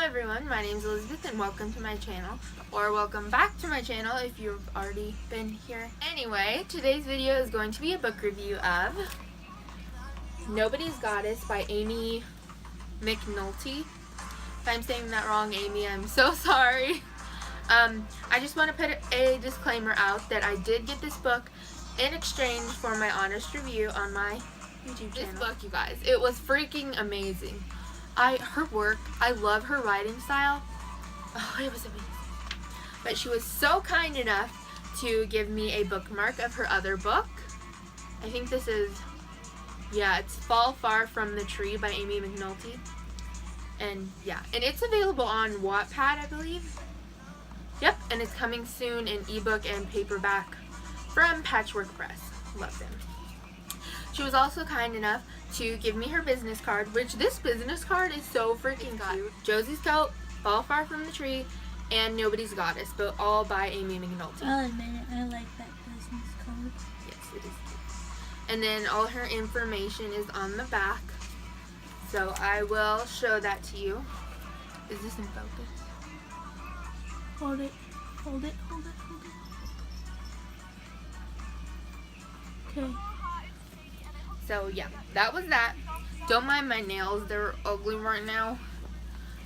everyone, my name is Elizabeth and welcome to my channel, or welcome back to my channel if you've already been here. Anyway, today's video is going to be a book review of Nobody's Goddess by Amy McNulty. If I'm saying that wrong, Amy, I'm so sorry. I just want to put a disclaimer out that I did get this book in exchange for my honest review on my YouTube channel. This book, you guys, it was freaking amazing. Her work, I love her writing style. Oh, it was amazing. But she was so kind enough to give me a bookmark of her other book. I think this is, yeah, it's Fall Far from the Tree by Amy McNulty. And yeah, and it's available on Wattpad, I believe. Yep, and it's coming soon in ebook and paperback from Patchwork Press. Love them. She was also kind enough to give me her business card, which this business card is so freaking cute. Josie's Coat, Fall Far from the Tree, and Nobody's Goddess, but all by Amy McNulty. I'll admit it, I like that business card. Yes, it is cute. And then all her information is on the back. So I will show that to you. Is this in focus? Hold it, hold it, hold it, hold it. Okay. So yeah, that was that. Don't mind my nails, they're ugly right now.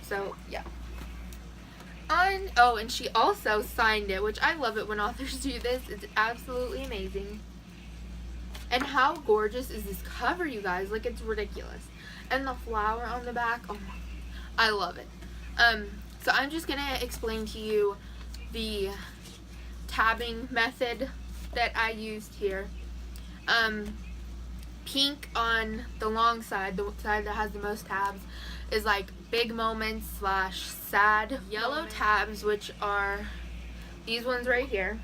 So yeah. Oh, and she also signed it, which I love it when authors do this. It's absolutely amazing. And how gorgeous is this cover, you guys? Like, it's ridiculous. And the flower on the back, oh my, I love it. So I'm just gonna explain to you the tabbing method that I used here. Pink on the long side, the side that has the most tabs, is like big moments / sad. Yellow tabs, which are these ones right here,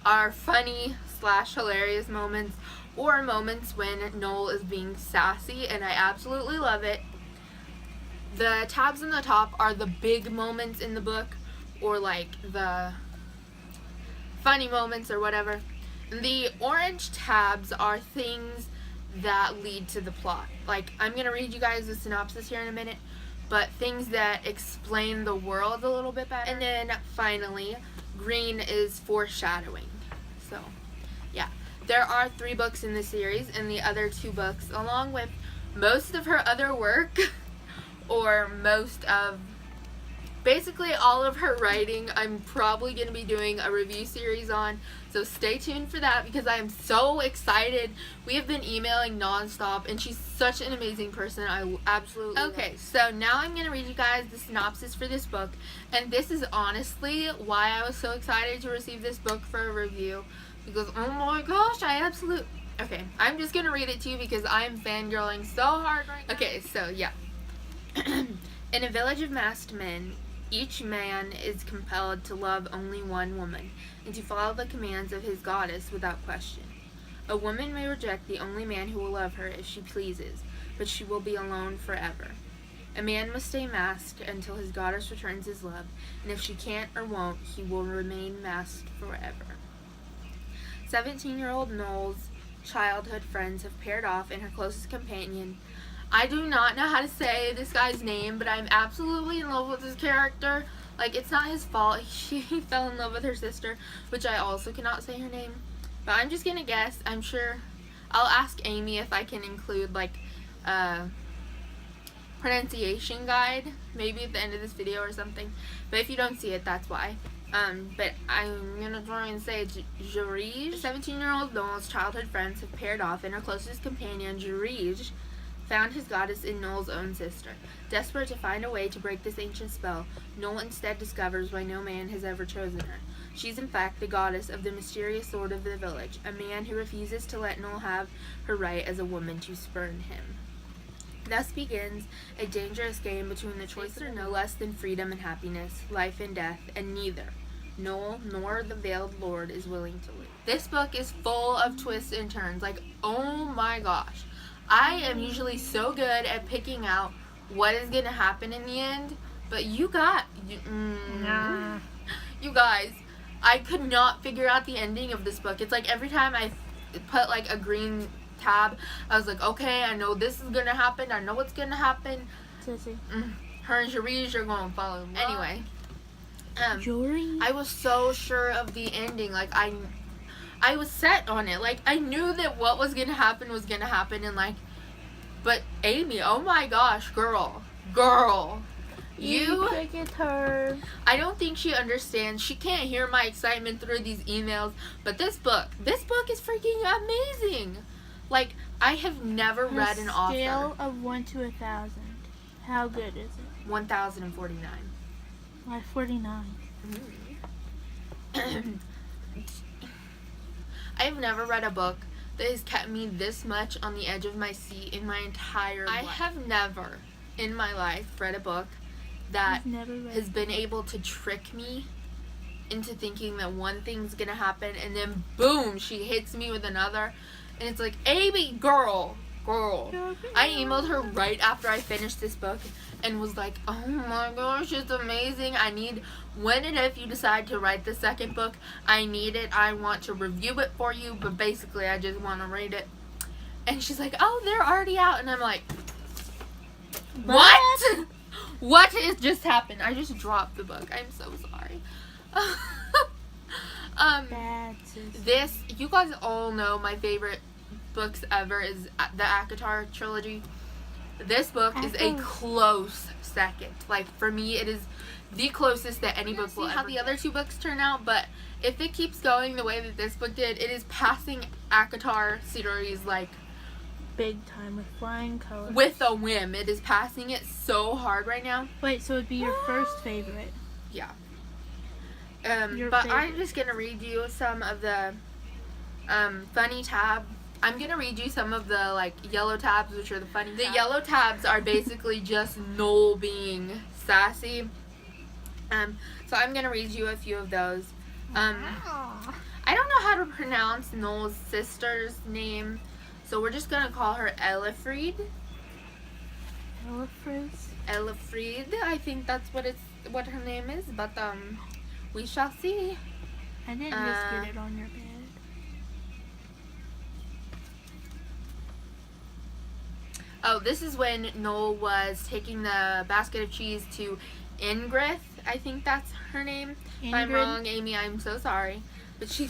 are funny / hilarious moments, or moments when Noel is being sassy, and I absolutely love it. The tabs on the top are the big moments in the book, or like the funny moments or whatever. And the orange tabs are things that lead to the plot. Like, I'm going to read you guys the synopsis here in a minute, but things that explain the world a little bit better. And then finally, green is foreshadowing. So, yeah. There are 3 books in the series, and the other 2 books, along with most of her other work, or most of, basically all of her writing, I'm probably going to be doing a review series on. So stay tuned for that because I am so excited. We have been emailing nonstop and she's such an amazing person. I absolutely love her. Okay, so now I'm going to read you guys the synopsis for this book. And this is honestly why I was so excited to receive this book for a review. Because, oh my gosh, okay, I'm just going to read it to you because I'm fangirling so hard right now. Okay, so yeah. In a village of masked men, each man is compelled to love only one woman, and to follow the commands of his goddess without question. A woman may reject the only man who will love her if she pleases, but she will be alone forever. A man must stay masked until his goddess returns his love, and if she can't or won't, he will remain masked forever. 17-year-old Noel's childhood friends have paired off, and her closest companion, I do not know how to say this guy's name, but I'm absolutely in love with his character. Like, it's not his fault. He fell in love with her sister, which I also cannot say her name. But I'm just going to guess. I'm sure I'll ask Amy if I can include, like, a pronunciation guide, maybe at the end of this video or something. But if you don't see it, that's why. But I'm going to try and say Jarij. 17-year-old Noel's childhood friends have paired off, and her closest companion, Jarij, found his goddess in Noel's own sister. Desperate to find a way to break this ancient spell, Noel instead discovers why no man has ever chosen her. She's in fact the goddess of the mysterious lord of the village, a man who refuses to let Noel have her right as a woman to spurn him. Thus begins a dangerous game between the choices are no less than freedom and happiness, life and death, and neither Noel nor the veiled lord is willing to leave. This book is full of twists and turns. Like, oh my gosh. I am usually so good at picking out what is going to happen in the end, but you guys, I could not figure out the ending of this book. It's like every time I put like a green tab, I was like, okay, I know this is going to happen. I know what's going to happen. Sissy. Her and Jarige are going to fall in love. Anyway. Jory? I was so sure of the ending. Like, I was set on it. Like, I knew that what was going to happen was going to happen. And, like, but Amy, oh my gosh, girl. You cricket her. I don't think she understands. She can't hear my excitement through these emails. But this book is freaking amazing. Like, I have never read an author. Scale of 1 to 1,000. How good is it? 1,049. Why 49? I have never read a book that has kept me this much on the edge of my seat in my entire life. I have never in my life read a book that has been able to trick me into thinking that one thing's gonna happen and then boom, she hits me with another. And it's like, Amy, girl. I emailed her right after I finished this book and was like, oh my gosh, it's amazing. When and if you decide to write the second book, I need it. I want to review it for you, but basically I just want to read it. And she's like, oh, they're already out. And I'm like, what? What has just happened? I just dropped the book. I'm so sorry. This, you guys all know my favorite books ever is the ACOTAR trilogy. This book is a close second. Like, for me, it is the closest that any book will ever. See how the other two books turn out, but if it keeps going the way that this book did, it is passing ACOTAR series like big time with flying colors. With a whim. It is passing it so hard right now. Wait, so it'd be your first favorite? Yeah. But I'm just gonna read you some of the funny tab. I'm gonna read you some of the like yellow tabs, which are the funny. The yellow tabs are basically just Noel being sassy. So I'm gonna read you a few of those. I don't know how to pronounce Noel's sister's name, so we're just gonna call her Elifried. Elifried. I think that's what her name is, but we shall see. I didn't just get it on your bed. Oh, this is when Noel was taking the basket of cheese to Ingrid. I think that's her name. Ingrid. If I'm wrong, Amy, I'm so sorry. But she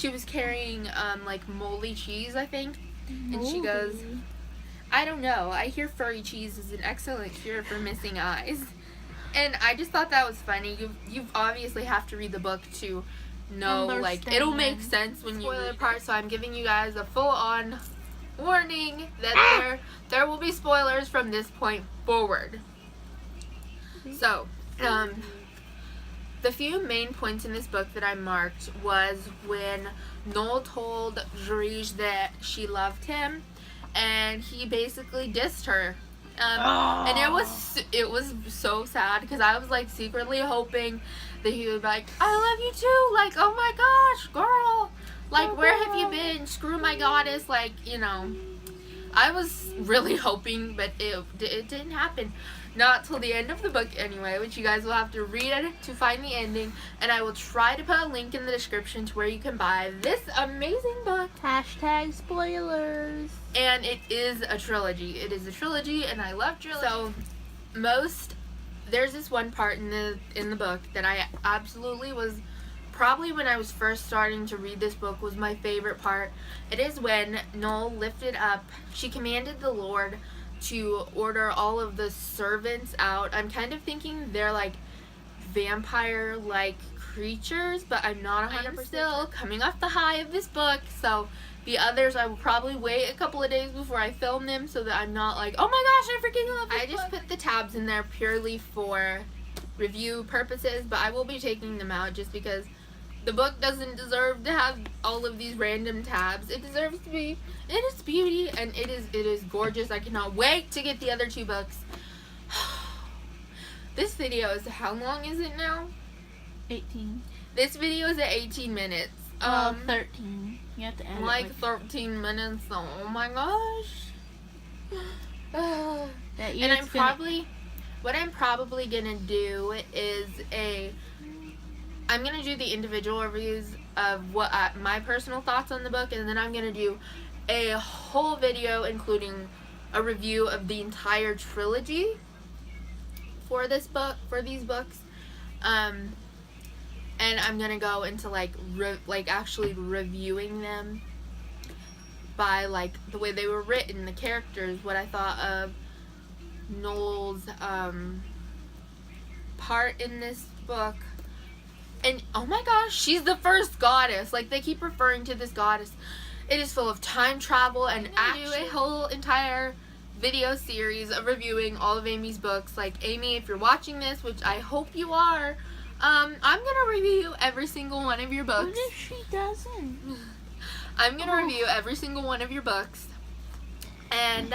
was carrying like moldy cheese, I think. And she goes, I don't know. I hear furry cheese is an excellent cure for missing eyes. And I just thought that was funny. You obviously have to read the book to know, like, it'll make sense when you read the part. So I'm giving you guys a full-on warning that there will be spoilers from this point forward. So, the few main points in this book that I marked was when Noel told Jarige that she loved him, and he basically dissed her. And it was so sad because I was like secretly hoping that he would be like, I love you too, like, oh my gosh, girl, like, where have you been, screw my goddess, like, you know. I was really hoping, but it didn't happen. Not till the end of the book anyway, which you guys will have to read it to find the ending. And I will try to put a link in the description to where you can buy this amazing book. # spoilers. And it is a trilogy. It is a trilogy, and I love trilogy. So, there's this one part in the book that I absolutely was, probably when I was first starting to read this book, was my favorite part. It is when Noel lifted up, she commanded the Lord to order all of the servants out. I'm kind of thinking they're like vampire-like creatures, but I'm not 100%. I'm still coming off the high of this book, so the others I will probably wait a couple of days before I film them so that I'm not like, oh my gosh, I freaking love this book. I just put the tabs in there purely for review purposes, but I will be taking them out just because the book doesn't deserve to have all of these random tabs. It deserves to be in its beauty, and it is gorgeous. I cannot wait to get the other two books. This video is, how long is it now? 18. This video is at 18 minutes. 13. You have to edit like 13 minutes. Oh my gosh. And what I'm probably gonna do is I'm going to do the individual reviews of what my personal thoughts on the book, and then I'm going to do a whole video including a review of the entire trilogy. for these books. And I'm gonna go into like actually reviewing them by like the way they were written, the characters, what I thought of Noel's part in this book. And oh my gosh, she's the first goddess. Like, they keep referring to this goddess. It is full of time travel, and I do a whole entire video series of reviewing all of Amy's books. Like, Amy, if you're watching this, which I hope you are, I'm gonna review every single one of your books. What if she doesn't? I'm gonna review every single one of your books, and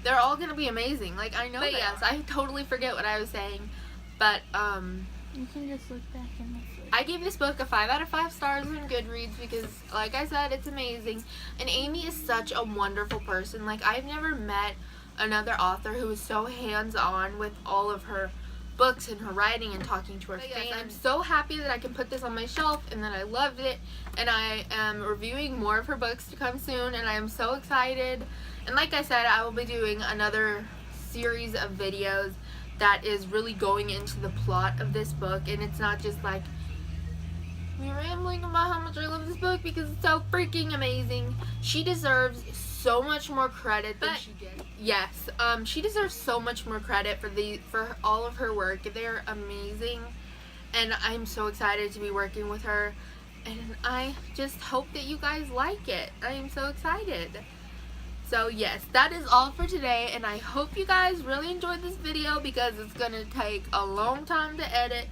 they're all gonna be amazing. Like, I know. But yes, I totally forget what I was saying. But you can just look back in the footage. I gave this book a 5 out of 5 stars on Goodreads because, like I said, it's amazing. And Amy is such a wonderful person. Like, I've never met another author who is so hands-on with all of her books and her writing and talking to her fans. I'm so happy that I can put this on my shelf and that I loved it. And I am reviewing more of her books to come soon, and I am so excited. And like I said, I will be doing another series of videos that is really going into the plot of this book, and it's not just like me rambling about how much I love this book because it's so freaking amazing. She deserves so much more credit than she gets. Yes, she deserves so much more credit for all of her work. They're amazing, and I'm so excited to be working with her, and I just hope that you guys like it. I am so excited. So yes, that is all for today, and I hope you guys really enjoyed this video because it's going to take a long time to edit,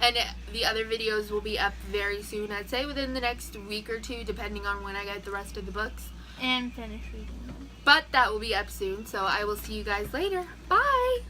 and the other videos will be up very soon. I'd say within the next week or two, depending on when I get the rest of the books. And finish reading them. But that will be up soon, so I will see you guys later. Bye!